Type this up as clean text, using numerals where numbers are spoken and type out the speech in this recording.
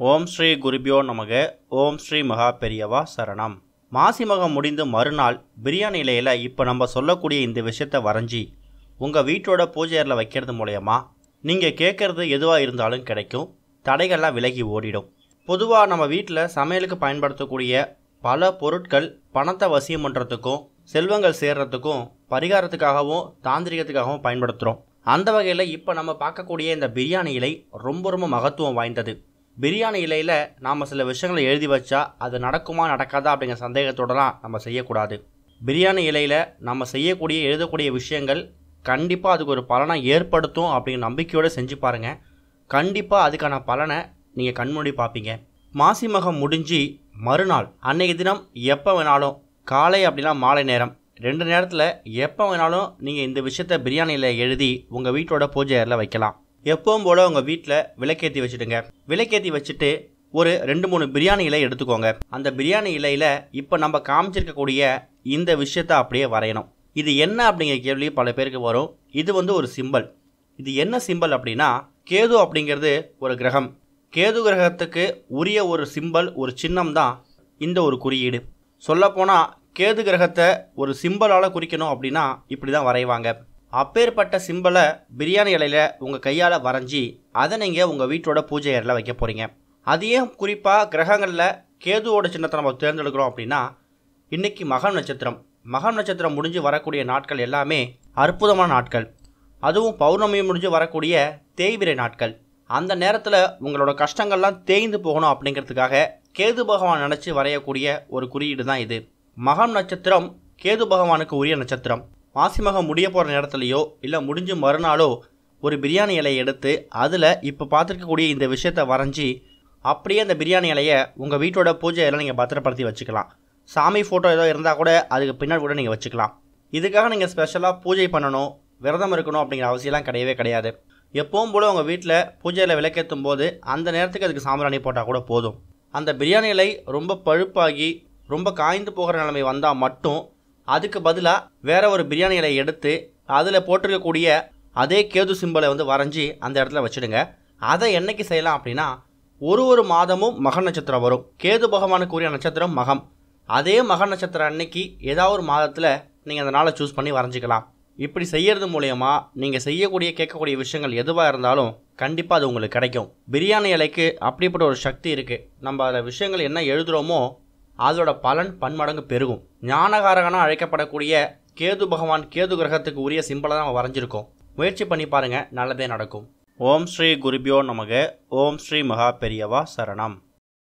ஓம் ஸ்ரீ குருபியோ நமக. ஓம் ஸ்ரீ மகா பெரியவா சரணம். மாசி மகம் முடிந்து மறுநாள் பிரியாணி இலையில் இப்போ நம்ம சொல்லக்கூடிய இந்த விஷயத்தை வரைஞ்சி உங்கள் வீட்டோட பூஜை அறையில் வைக்கிறது மூலயமா நீங்கள் கேட்குறது எதுவாக இருந்தாலும் கிடைக்கும், தடைகள்லாம் விலகி ஓடிடும். பொதுவாக நம்ம வீட்டில் சமையலுக்கு பயன்படுத்தக்கூடிய பல பொருட்கள் பணத்தை வசியம் பண்ணுறதுக்கும் செல்வங்கள் சேர்றதுக்கும் பரிகாரத்துக்காகவும் தாந்திரிகத்துக்காகவும் பயன்படுத்துகிறோம். அந்த வகையில் இப்போ நம்ம பார்க்கக்கூடிய இந்த பிரியாணி இலை ரொம்ப ரொம்ப மகத்துவம் வாய்ந்தது. பிரியாணி இலையில் நாம் சில விஷயங்களை எழுதி வச்சா அது நடக்குமா நடக்காதா அப்படிங்கிற சந்தேகத்தோடலாம் நம்ம செய்யக்கூடாது. பிரியாணி இலையில் நம்ம செய்யக்கூடிய எழுதக்கூடிய விஷயங்கள் கண்டிப்பாக அதுக்கு ஒரு பலனை ஏற்படுத்தும் அப்படிங்கிற நம்பிக்கையோடு செஞ்சு பாருங்கள். கண்டிப்பாக அதுக்கான பலனை நீங்கள் கண்மூடி பார்ப்பீங்க. மாசி மகம் முடிஞ்சு மறுநாள் அன்னைக்கு தினம் எப்போ வேணாலும் காலை அப்படின்னா மாலை நேரம் 2 நேரத்தில் எப்போ வேணாலும் நீங்கள் இந்த விஷயத்தை பிரியாணியில் எழுதி உங்கள் வீட்டோட பூஜை அறையில் வைக்கலாம். எப்பவும் போல் உங்கள் வீட்டில் விளக்கேற்றி வச்சுடுங்க. விளக்கேற்றி வச்சுட்டு ஒரு 2-3 பிரியாணி இலை எடுத்துக்கோங்க. அந்த பிரியாணி இலையில் இப்போ நம்ம காமிச்சிருக்கக்கூடிய இந்த விஷயத்தை அப்படியே வரையணும். இது என்ன அப்படிங்கிற கேள்வி பல பேருக்கு வரும். இது ஒரு சிம்பல். இது என்ன சிம்பல் அப்படின்னா, கேது அப்படிங்கிறது ஒரு கிரகம். கேது கிரகத்துக்கு உரிய ஒரு சிம்பல், ஒரு சின்னம் தான் இந்த ஒரு குறியீடு. சொல்லப்போனால் கேது கிரகத்தை ஒரு சிம்பலால் குறிக்கணும் அப்படின்னா இப்படி தான் வரைவாங்க. அப்பேற்பட்ட சிம்பலை பிரியாணி இலையில் உங்கள் கையால் வரைஞ்சி அதை நீங்கள் உங்கள் வீட்டோட பூஜை அறையில் வைக்க போகிறீங்க. அதையும் குறிப்பாக கிரகங்களில் கேதுவோட சின்னத்தை நம்ம தேர்ந்தெடுக்கிறோம் அப்படின்னா, இன்றைக்கி மகம் நட்சத்திரம். மகம் நட்சத்திரம் முடிஞ்சு வரக்கூடிய நாட்கள் எல்லாமே அற்புதமான நாட்கள். அதுவும் பௌர்ணமி முடிஞ்சு வரக்கூடிய தேய்பிரை நாட்கள். அந்த நேரத்தில் உங்களோட கஷ்டங்கள்லாம் தேய்ந்து போகணும் அப்படிங்கிறதுக்காக கேது பகவான் நினச்சி வரையக்கூடிய ஒரு குறியீடு தான் இது. மகம் நட்சத்திரம் கேது பகவானுக்கு உரிய நட்சத்திரம். மாசி மகம் முடிய போகிற நேரத்துலையோ இல்லை முடிஞ்சு மறுநாளோ ஒரு பிரியாணி இலையை எடுத்து அதில் இப்போ பார்த்துருக்கக்கூடிய இந்த விஷயத்தை வரைஞ்சி அப்படியே அந்த பிரியாணி இலையை உங்கள் வீட்டோட பூஜை எல்லாம் நீங்கள் பத்திரப்படுத்தி வச்சுக்கலாம். சாமி ஃபோட்டோ ஏதோ இருந்தால் கூட அதுக்கு பின்னாடி கூட நீங்கள் வச்சுக்கலாம். இதுக்காக நீங்கள் ஸ்பெஷலாக பூஜை பண்ணணும், விரதம் இருக்கணும் அப்படிங்கிற அவசியம்லாம் கிடையவே கிடையாது. எப்பவும் போல் உங்கள் வீட்டில் பூஜையில் விளக்கேற்றும் போது அந்த நேரத்துக்கு அதுக்கு சாம்பிராணி போட்டால் கூட போதும். அந்த பிரியாணி இலை ரொம்ப பழுப்பாகி ரொம்ப காய்ந்து போகிற நிலைமை வந்தால் மட்டும் அதுக்கு பதிலாக வேற ஒரு பிரியாணி இலையை எடுத்து அதில் போட்டிருக்கக்கூடிய அதே கேது சிம்பலை வரைஞ்சி அந்த இடத்துல வச்சுடுங்க. அதை என்னைக்கு செய்யலாம் அப்படின்னா, ஒரு மாதமும் மக நட்சத்திரம் வரும். கேது பகவானுக்கு உரிய நட்சத்திரம் மகம். அதே மக நட்சத்திரம் அன்னைக்கு ஏதாவது ஒரு மாதத்தில் நீங்கள் அந்த நாளை சூஸ் பண்ணி வரைஞ்சிக்கலாம். இப்படி செய்யறது மூலயமா நீங்கள் செய்யக்கூடிய கேட்கக்கூடிய விஷயங்கள் எதுவாக இருந்தாலும் கண்டிப்பாக அது உங்களுக்கு கிடைக்கும். பிரியாணி இலைக்கு அப்படிப்பட்ட ஒரு சக்தி இருக்குது. நம்ம அதில் விஷயங்கள் என்ன எழுதுகிறோமோ அதோட பலன் பன்மடங்கு பெருகும். ஞானகாரகனாக அழைக்கப்படக்கூடிய கேது பகவான் கேது கிரகத்துக்கு உரிய சிம்பலை தான் நம்ம வரைஞ்சிருக்கோம். முயற்சி பண்ணி பாருங்கள், நல்லதே நடக்கும். ஓம் ஸ்ரீ குருபியோ நமக. ஓம் ஸ்ரீ மகா பெரியவா சரணம்.